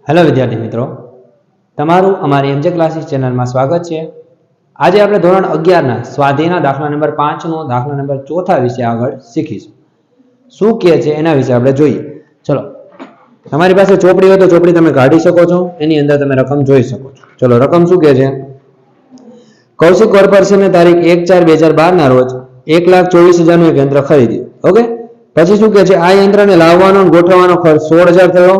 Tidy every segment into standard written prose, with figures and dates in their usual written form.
Hello વિદ્યાર્થી મિત્રો, તમારું અમારી એમજે ક્લાસીસ ચેનલમાં સ્વાગત છે। આજે આપણે ધોરણ 11 ના સ્વાધ્યાયના દાખલા નંબર 5 નો દાખલા નંબર 4 વિશે આગળ શીખીશું। શું કહે છે એના વિશે આપણે જોઈએ। ચલો, તમારી પાસે ચોપડી હોય તો ચોપડી તમે કાઢી શકો છો, એની અંદર તમે રકમ જોઈ શકો છો। ચલો, રકમ શું કહે છે? કૌશિક કોર્પોરેશને તારીખ 1/4/2012 ના રોજ 1,24,000 નું એક યંત્ર ખરીદ્યું। ઓકે, પછી શું કહે છે? આ યંત્રને લાવવાનો અને ગોઠવવાનો ખર્ચ 16,000 થયો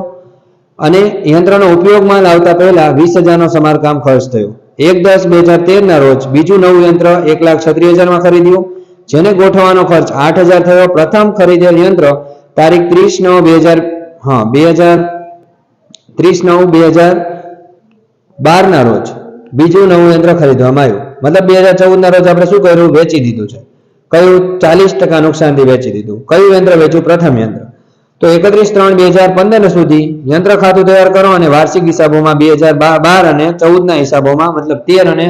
અને યંત્રનો ઉપયોગમાં લાવતા પહેલા 20,000 નો સમારકામ ખર્ચ થયો। 1/10/2013 ના રોજ બીજું નવું યંત્ર 1,36,000 માં ખરીદ્યું, જેને ગોઠવવાનો ખર્ચ 8,000 થયો। પ્રથમ ખરીદેલ યંત્ર તારીખ 30/9/2012 ના રોજ બીજું નવું યંત્ર ખરીદવામાં આવ્યું। મતલબ 2014 ના રોજ આપણે શું કર્યું? વેચી દીધું છે। કયું? 40% નુકસાનથી વેચી દીધું। કયું યંત્ર વેચ્યું? પ્રથમ યંત્ર। તો 31/3/2015 સુધી યંત્ર ખાતું તૈયાર કરો અને વાર્ષિક હિસાબોમાં 2012 અને 14 ના હિસાબોમાં, મતલબ 12 અને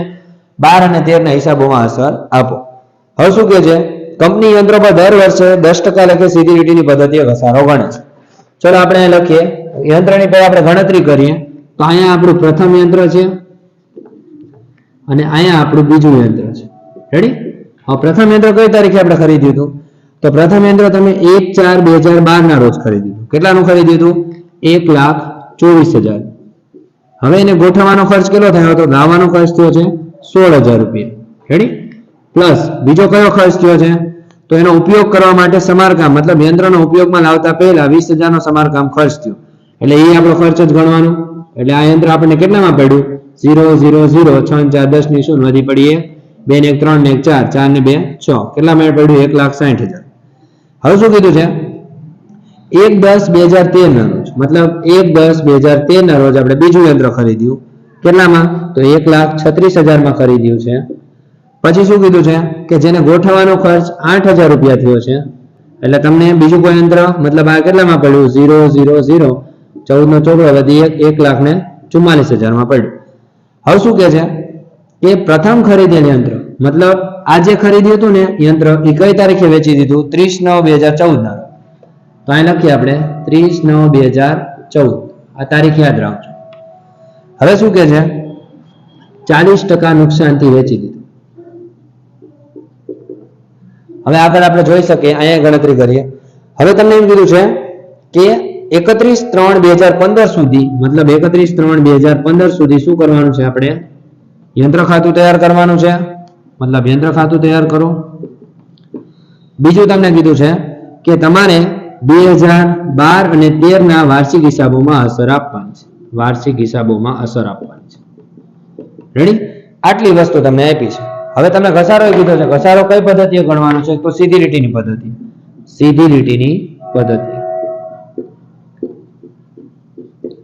13 ના હિસાબોમાં અસર આપો। હવે શું કહે છે? કંપની યંત્રો પર દર વર્ષે 10% લેખે સીધી લીટીની પદ્ધતિએ ઘસારો ગણે છે। ચલો આપણે અહીં લખીએ, યંત્રની પહેલા આપણે ગણતરી કરીએ તો અહીંયા આપણું પ્રથમ યંત્ર છે અને અહીંયા આપણું બીજું યંત્ર છે। રેડી? હવે પ્રથમ યંત્ર કઈ તારીખે આપણે ખરીદ્યું હતું? તો પ્રથમ યંત્ર તમે 1/4/2012 ના રોજ ખરીદ્યું। કેટલાનું ખરીદ્યું? 1,24,000। હવે એને ગોઠવવાનો ખર્ચ કેટલો થયો? તો લાવવાનો ખર્ચ થયો છે 16,000 રૂપિયા। રેડી? પ્લસ બીજો કયો ખર્ચ થયો છે? તો એનો ઉપયોગ કરવા માટે સમારકામ, મતલબ યંત્રનો ઉપયોગમાં લાવતા પહેલા 20,000 નો સમારકામ ખર્ચ થયો, એટલે એ આપણો ખર્ચ જ ગણવાનો। એટલે આ યંત્ર આપણને કેટલામાં પડ્યું? 0 0 0 6 4 10 ની શૂન્ય વધી પડી 1 2 ને 1 3 ને 1 4 4 ને 2 6, કેટલામાં પડ્યું? 1,60,000। હવે શું કીધું છે? 1/10/2013 ના રોજ, મતલબ 1/10/2013 ના રોજ આપણે બીજું યંત્ર ખરીદ્યું। કેટલામાં? તો 1,36,000 માં ખરીદ્યું છે। પછી શું કીધું છે? કે જેને ગોઠવવાનો ખર્ચ 8,000 રૂપિયા થયો છે। એટલે તમને બીજું કોઈ યંત્ર, મતલબ આ કેટલામાં પડ્યું? 0 0 0 14 નો ચોકડો વધી 1,44,000 માં પડ્યું। હવે શું કહે છે? કે પ્રથમ ખરીદેલ યંત્ર, મતલબ આ જે ખરીદ્યું હતું ને યંત્ર, એ કઈ તારીખે વેચી દીધું? 30/9/2014 ના। તો અહીં લખીએ આપણે 30/9/2014, આ તારીખ યાદ રાખજો। હવે શું કહે છે? 40% નુકસાનથી વેચી દીધું। હવે આગળ આપણે જોઈ શકીએ, અહીંયા ગણતરી કરીએ। હવે તમને એમ કીધું છે કે 31/3/2015 સુધી, મતલબ 31/3/2015 સુધી શું કરવાનું છે? આપણે યંત્ર ખાતું તૈયાર કરવાનું છે, મતલબ યંત્ર ખાતું તૈયાર કરો। બીજું તમને કીધું છે કે તમારે 2012 અને 13 ના વાર્ષિક હિસાબોમાં અસર આપવાની છે, વાર્ષિક હિસાબોમાં અસર આપવાની છે। રેડી? આટલી વસ્તુ તમને આપી છે। હવે તમને ઘસારો કીધો છે, ઘસારો કઈ પદ્ધતિએ ગણવાનો છે? તો સીધી લીટીની પદ્ધતિ, સીધી લીટીની પદ્ધતિ।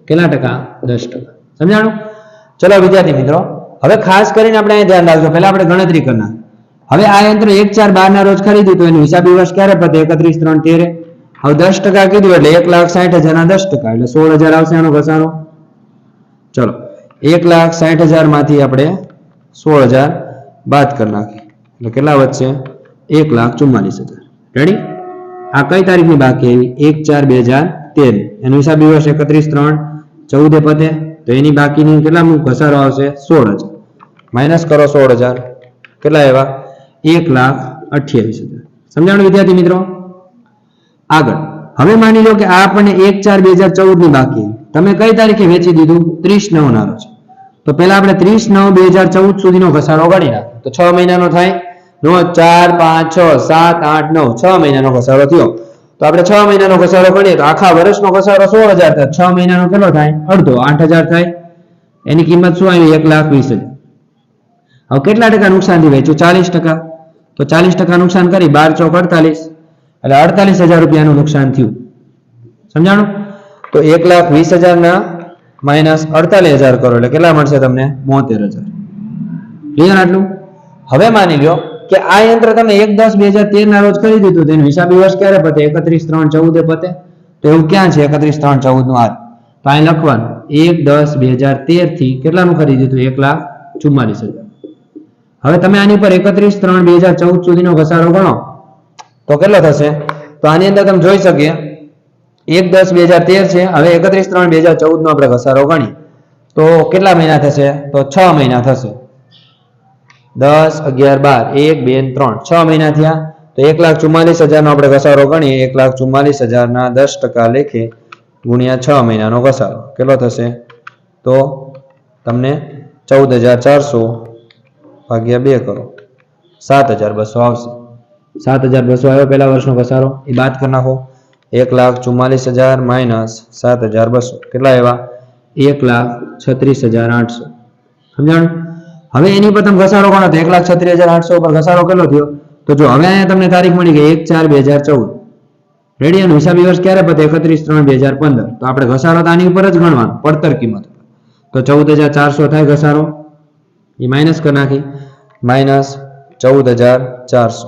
કેટલા ટકા? 10%। સમજાણું? ચલો વિદ્યાર્થી મિત્રો, હવે ખાસ કરીને આપણે અહીં ધ્યાન રાખજો, પહેલા આપણે ગણતરી કરના। હવે આ યંત્ર 1/4/12 ના રોજ ખરીદ્યું તો એનું હિસાબી વર્ષ ક્યારે પતે? 31/3/13। હવે 10% કીધું એટલે 1,60,000 ના 10%, એટલે 16,000 આવશે આનો ઘસારો। ચલો, 1,60,000 માંથી આપણે 16,000 બાદ કરી નાખીએ એટલે કેટલા વધશે? 1,44,000। રેડી? આ કઈ તારીખની બાકી આવી? 1/4/2013। એનો હિસાબી વર્ષ 31/3/14 પતે, તો એની બાકીની કેટલાનું ઘસારો આવશે? 16,000 માઇનસ કરો 16,000, કેટલા આવ્યા? 1,28,000। સમજાણું વિદ્યાર્થી મિત્રો? આગળ હવે માની લો કે આ આપણને 1/4/2014 ની બાકી, તમે કઈ તારીખે વેચી દીધું? 30/9 ના રોજ। તો પહેલા આપણે 30/9/2014 સુધીનો ઘસારો ગણી નાખીએ, તો 6 મહિનાનો થાય। 4 5 6 7 8 9 6 મહિનાનો ઘસારો થયો। તો આપણે 6 મહિનાનો ઘસારો ગણીએ તો આખા વર્ષનો ઘસારો 16,000 થાય। 6 મહિનાનો કેટલો થાય? અડધો, 8,000 થાય। એની કિંમત શું આવી? 1,20,000। હવે કેટલા ટકા નુકસાનથી વેચ્યું? 40%। તો 40% નુકસાન કરી 12 ચોક 48, એટલે 48,000 રૂપિયાનું નુકસાન થયું। સમજાણું? તો 1,20,000 ના માઇનસ 48,000 કરો એટલે કેટલા મળશે તમને? 72,000। ક્લિયર આટલું? હવે માની લો કે આ યંત્ર તમે 1/10/2013 ના રોજ ખરીદ્યું હતું, તેનું હિસાબી વર્ષ ક્યારે પતે? 31/3/14 પતે। તો એવું ક્યાં છે 31/3/14 નું? આ તો અહીં લખવાનું 1/10/2013 થી કેટલાનું ખરીદ્યું હતું? 1,44,000। હવે તમે આની પર 31/3/2014 સુધીનો ઘસારો ગણો તો કેટલો થશે? તો આની અંદર તમે જોઈ શકીએ 1/10/2013 છે. હવે 31/3/2014 નો આપણે ઘસારો ગણીએ તો કેટલા મહિના થશે? તો 6 મહિના થશે. 10, 11, 12, 1, 2, 3 6 મહિના થયા. તો 1,44,000 નો આપણે ઘસારો ગણીએ. 1,44,000 ના 10% લેખે ગુણ્યા 6 મહિનાનો ઘસારો કેટલો થશે? તો તમને 14,400 ભાગ્યા 2 કરો 7,200 આવશે. 7,200 આવ્યો પહેલા વર્ષનો ઘસારો. એ બાદ કરી નાખો. 1,44,000 માઇનસ 7,200 કેટલા આવ્યા? 1,36,800. સમજાણું? હવે એની પર તમે ઘસારો કોણ હતો? 1,36,800 ઉપર ઘસારો કેટલો થયો? તો જો હવે અહીંયા તમને તારીખ મળી ગઈ 1/4/2014. રેડી? એનો હિસાબી વર્ષ ક્યારે પતે? 31/3/2015. તો આપણે ઘસારો તો આની ઉપર જ ગણવાનો, પડતર કિંમત. તો 14,400 થાય ઘસારો. એ માઇનસ કરી નાખી. માઇનસ 14,400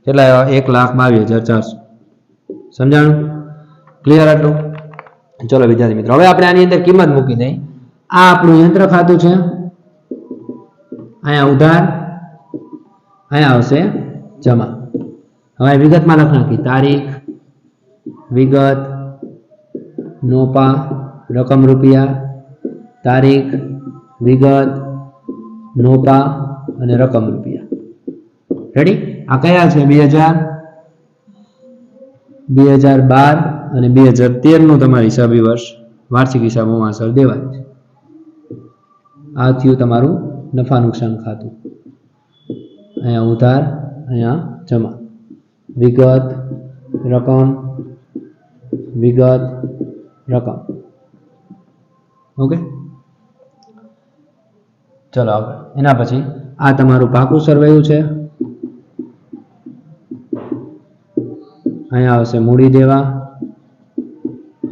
કેટલા આવ્યા? 1,22,400. સમજાણું? ક્લિયર આટલું? ચલો વિદ્યાર્થી મિત્રો, હવે આપણે આની અંદર કિંમત મૂકી દઈએ. આ આપણું યંત્ર ખાતું છે. અહીંયા ઉધાર, અહીંયા આવશે જમા. હવે વિગતમાં લખ નાખી. તારીખ, વિગત, નોપા, રકમ રૂપિયા, તારીખ, વિગત, નોપા અને રકમ રૂપિયા. રેડી? આ કયા છે? 2012 અને 2013 નું તમારું હિસાબી વર્ષ વાર્ષિક હિસાબોમાં અસર દેવાય છે. આ થયું તમારું નફા નુકસાન ખાતું. અહીંયા ઉધાર, અહીંયા જમા. વિગત, રકમ, વિગત, રકમ. ઓકે, ચલો આગળ. એના પછી આ તમારું પાકું સરવૈયું છે. અહીંયા આવશે મૂડી દેવા,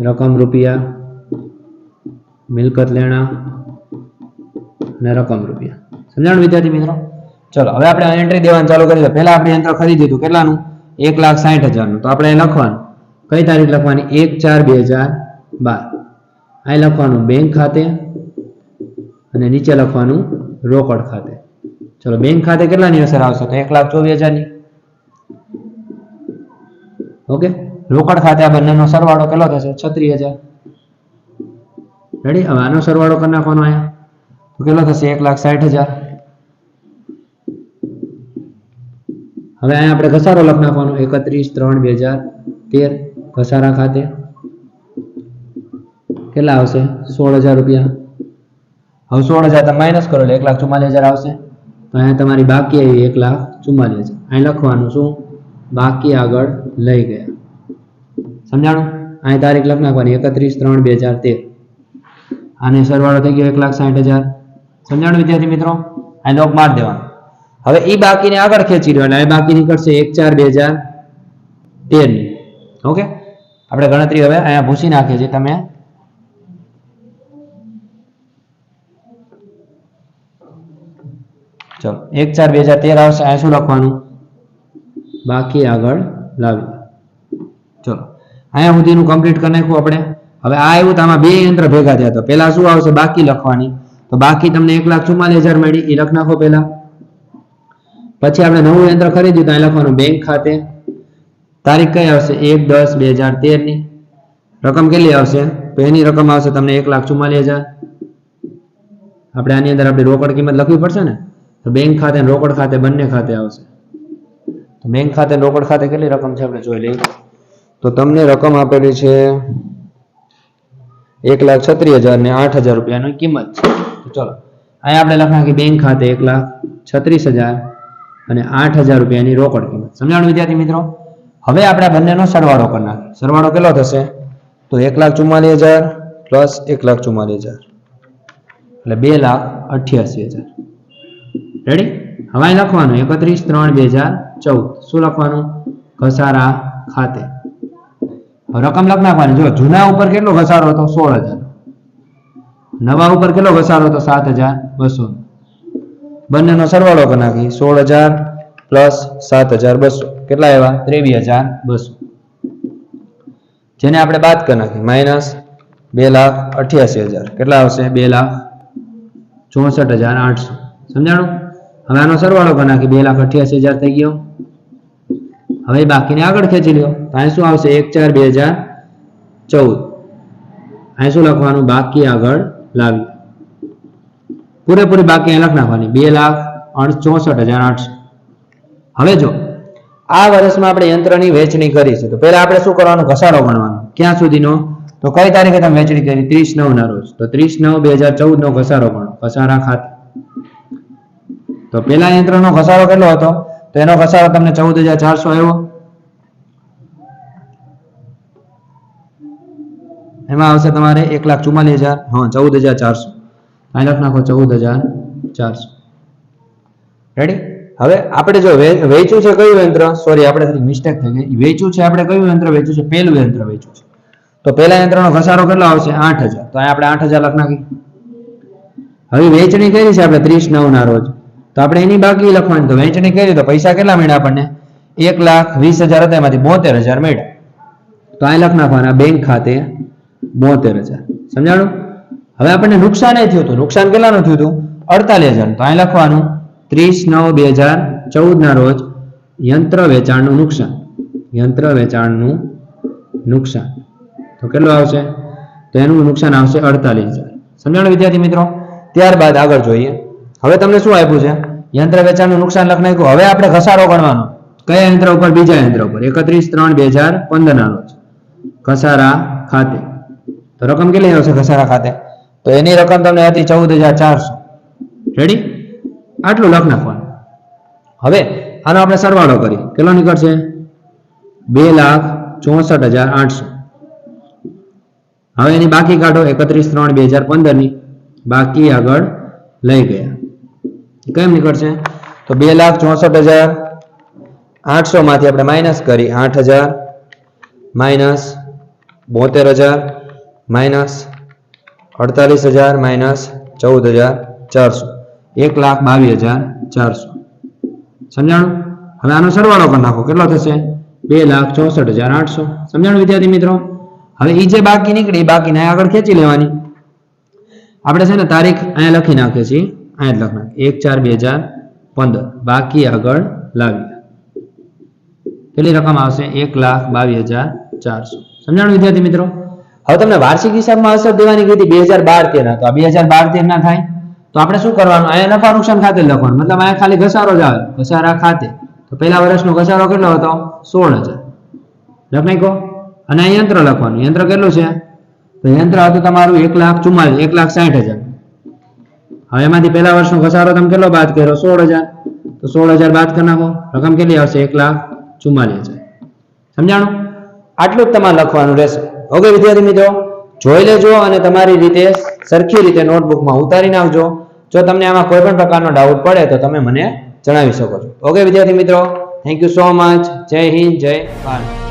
રકમ રૂપિયા, મિલકત લેણા અને રકમ રૂપિયા. સમજાણું વિદ્યાર્થી મિત્રો? ચલો હવે આપણે એન્ટ્રી દેવાનું ચાલુ કરી દો. પહેલા આપણે યંત્ર ખરીદી દીધું. કેટલાનું? 1,60,000 નું. તો આપણે અહીં લખવાનું. કઈ તારીખ લખવાની? 1/4/2012. અહીં લખવાનું બેંક ખાતે અને નીચે લખવાનું રોકડ ખાતે. ચલો બેંક ખાતે કેટલાની અસર આવશે? તો 1,24,000 ની. ઓકે, રોકડ ખાતે આ બંનેનો સરવાળો કેટલો થશે? 36,000. રેડી? હવે આનો સરવાળો કરી નાખવાનો. અહીંયા તો કેટલો થશે? 1,60,000. હવે અહીંયા આપણે ઘસારો લખ નાખવાનો. 31/3/2013 ઘસારા ખાતે કેટલા આવશે? 16,000 રૂપિયા. હવે 16,000 તમે માઇનસ કરો એટલે 1,44,000 આવશે. તો અહીંયા તમારી બાકી આવી 1,44,000. અહીં લખવાનું શું? બાકી આગળ લઈ ગયા. સમજાણું? અહીં તારીખ લખ નાખવાની 31/3/2013. આને સરવાળો થઈ ગયો 1,60,000. સમજાણું વિદ્યાર્થી મિત્રો? અહીં લોક માર દેવાનો. હવે એ બાકીને આગળ ખેંચી રહ્યો એટલે બાકી નીકળશે 1/4/2013 ની. ઓકે, આપણે ગણતરી હવે અહીંયા ભૂસી નાખીએ છીએ. તમે ચલો 1/4/2013 આવશે. અહીંયા શું લખવાનું? બાકી આગળ લાવી. ચલો અહીંયા સુધીનું કમ્પ્લીટ કરી નાખ્યું આપણે. હવે આ આવ્યું તો આમાં બે યંત્ર ભેગા થયા. તો પહેલા શું આવશે? બાકી લખવાની. તો બાકી તમને 1,44,000 મળી, એ લખ નાખો પહેલા. પછી આપણે નવું યંત્ર ખરીદ્યું તો અહીં લખવાનું બેંક ખાતે. તારીખ કઈ આવશે? 1/10/2013 ની. રકમ કેટલી આવશે? તો એની રકમ આવશે તમને 1,44,000. આપણે આની અંદર આપણી રોકડ કિંમત લખવી પડશે ને. તો બેંક ખાતે અને રોકડ ખાતે બંને ખાતે આવશે. તો બેંક ખાતે રોકડ ખાતે કેટલી રકમ છે આપણે જોઈ લઈએ. તો તમને રકમ આપેલી છે 1,36,000 ને 8,000 રૂપિયાની કિંમત છે. તો ચલો અહીંયા આપણે લખ નાખી બેંક ખાતે 1,36,000 અને 8,000 રૂપિયાની રોકડ કિંમત. સમજાણું વિદ્યાર્થી મિત્રો? હવે આપણે બંનેનો સરવાળો કરી નાખીએ. સરવાળો કેટલો થશે? તો 1,44,000 પ્લસ 1,44,000 એટલે 2,88,000. રેડી? હવે અહીં લખવાનું 31/3/2014. શું લખવાનું? ઘસારા ખાતે. રકમ લખ નાખવાની. જો જૂના ઉપર કેટલો ઘસારો હતો? 16,000. નવા ઉપર કેટલો ઘસારો હતો? 7,200. બંનેનો સરવાળો કરી નાખી. 16,000 પ્લસ 7,200 કેટલા આવ્યા? 23,200. જેને આપણે બાદ કરી નાખી. માઇનસ 2,88,000 કેટલા આવશે? 2,64,800. સમજાણું? હવે આનો સરવાળો કરી નાખી. 2,88,000 થઈ ગયો. હવે બાકીને આગળ ખેંચી લ્યો તો અહીં શું આવશે 1/4/2014. અહીં શું લખવાનું બાકી આગળ લાવી પૂરેપૂરી બાકી અહીં લખ નાખવાની 2,64,800. હવે જો આ વર્ષમાં આપણે યંત્રની વેચણી કરી છે તો પહેલા આપણે શું કરવાનું ઘસારો ગણવાનો ક્યાં સુધીનો તો કઈ તારીખે તમે વેચણી કરી 30/9 ના રોજ તો 30/9/2014 નો ઘસારો ગણો ઘસારા ખાતે. તો પહેલા યંત્રનો ઘસારો કેટલો હતો તો એનો ઘસારો તમને 14,400 આવ્યો. એમાં આવશે તમારે 1,44,000 હા 14,400 અહીં લખ નાખો 14,400. રેડી. હવે આપણે જો વેચ્યું છે કયું યંત્ર સોરી આપણે થોડી મિસ્ટેક થઈ ગઈ વેચ્યું છે આપણે કયું યંત્ર વેચ્યું છે પહેલું યંત્ર વેચ્યું છે તો પહેલા યંત્રનો ઘસારો કેટલો આવશે 8,000 તો અહીં આપણે 8,000 લખ નાખી. હવે વેચણી કરી છે આપણે 30/9 ના રોજ તો આપણે એની બાકી લખવાની તો વેચણી કરી તો પૈસા કેટલા મળ્યા આપણને 1,20,000 હતા એમાંથી 72,000 મળ્યા તો અહીં લખ નાખવાના બેંક ખાતે 72,000. સમજાણું. હવે આપણને નુકસાન થયું હતું નુકસાન કેટલાનું થયું હતું 48,000 તો અહીં લખવાનું 30/9/2014 ના રોજ યંત્ર વેચાણનું નુકસાન તો કેટલું આવશે તો એનું નુકસાન આવશે 48,000. સમજાણું વિદ્યાર્થી મિત્રો. ત્યારબાદ આગળ જોઈએ. હવે તમને શું આપ્યું છે યંત્ર વેચાણનું નુકસાન લખ નાખ્યું. હવે આપણે ઘસારો ગણવાનો કયા યંત્ર ઉપર બીજા યંત્ર ઉપર 31/3/2015 ના રોજ ઘસારા ખાતે તો રકમ કેટલી આવશે ઘસારા ખાતે તો એની રકમ તમને હતી 14,400. રેડી. આટલું લખ નાખવાનું. હવે આનો આપણે સરવાળો કરી કેટલો નીકળશે 2,64,800. હવે એની બાકી કાઢો 31/3/2015 ની બાકી આગળ લઈ ગયા કેમ નીકળશે તો 2,64,800 માંથી આપણે માઇનસ કરી 8,000 માઇનસ 72,000 માઇનસ 48,000 માઇનસ 14,400 1,22,400. સમજાણું. હવે આનો સરવાળો કરી નાખો કેટલો થશે 2,64,800. સમજાણું વિદ્યાર્થી મિત્રો. હવે એ જે બાકી નીકળી બાકીને આગળ ખેંચી લેવાની આપણે છે ને તારીખ અહીંયા લખી નાખીએ છીએ અહીંયા લખ નાખીએ 1/4/2015 બાકી આગળ લાવી કેટલી રકમ આવશે 1,22,400. સમજાણું વિદ્યાર્થી મિત્રો. હવે તમને વાર્ષિક હિસાબમાં અસર દેવાની કીધી 2012-13 ના તો આ 2012-13 ના થાય તો આપણે શું કરવાનું અહીંયા નફા નુકસાન ખાતે લખવાનું મતલબ અહીંયા ખાલી ઘસારો જ આવે ઘસારા ખાતે તો પહેલા વર્ષનો ઘસારો કેટલો હતો 16,000 લખ નાખો અને આ યંત્ર લખવાનું યંત્ર કેટલું છે તો યંત્ર હતું તમારું 1,60,000 હવે એમાંથી પહેલા વર્ષનો ઘસારો તમે કેટલો બાદ કર્યો 16,000 તો 16,000 બાદ કરી નાખો રકમ કેટલી આવશે 1,44,000. સમજાણું. આટલું જ તમારે લખવાનું રહેશે. ઓકે વિદ્યાર્થી મિત્રો જોઈ લેજો અને તમારી રીતે સરખી રીતે નોટબુકમાં ઉતારી નાખજો. જો તમને આમાં કોઈ પણ પ્રકારનો ડાઉટ પડે તો તમે મને જણાવી શકો છો. ઓકે વિદ્યાર્થી મિત્રો થેન્ક યુ સો મચ. જય હિન્દ જય ભારત.